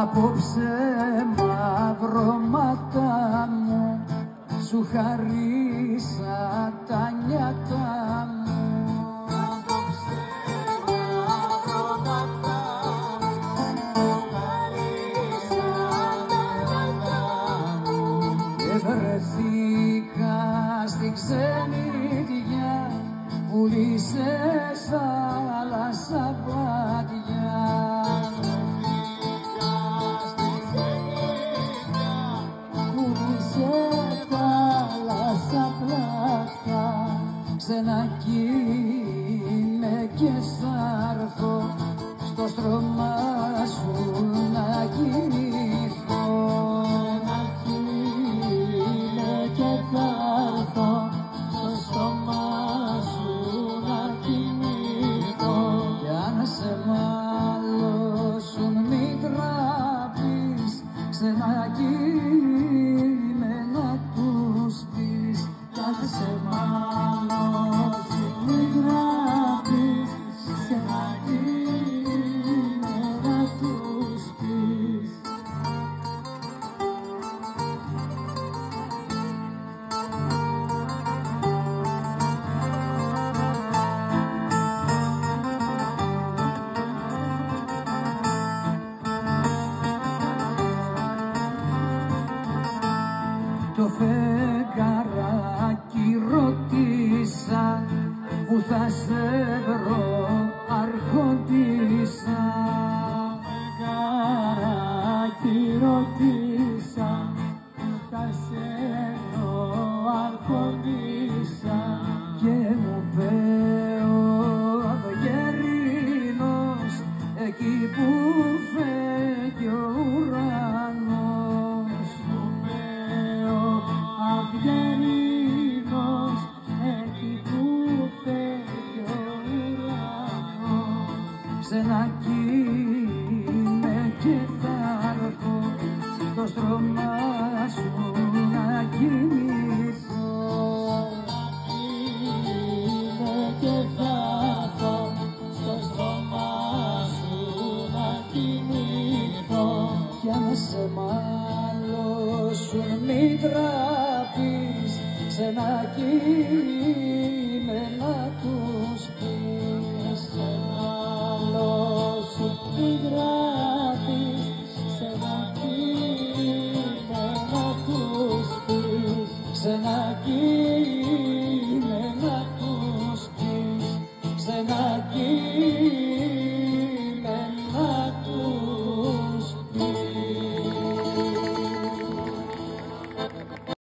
Απόψε μαυρώματα μου σου χαρίσα τα νιάτα μου. Απόψε μαυρώματα μου σου χαρίσα τα νιάτα μου. Και βρεθήκα στη ξενιτιά που λύσες άλλα σαπάτια. Ξενακίνε και σ' στο στρώμα σου να κοιμηθώ. Ξενακίνε και σ' στο στρώμα σου να κοιμηθώ. Κι αν σε μάλωσουν μη τραπείς, ξενακίνε να τους πεις. Κι αν σε το φεγγαράκι ρωτήσα που θα σε βρω αρχοντήσα. Φεγγαράκι ρωτήσα που θα σε βρω αρχοντήσα. Και μου πέω γερίνος εκεί που φεύγει ο ουρανός. Αυγερίνος εκεί που φεύγει ο ουρανός. Ξενακίνε και θα έρθω στο στρώμα σου να κοιμηθώ. Ξενακίνε και θα έρθω στο στρώμα σου να κοιμηθώ. Κι αν σε μάλωσουν μη τραπείς, ξενακίνε να τους πεις. Σε μάλωσουν μη τραπείς, ξενακίνε να τους πεις. Ξενακίνε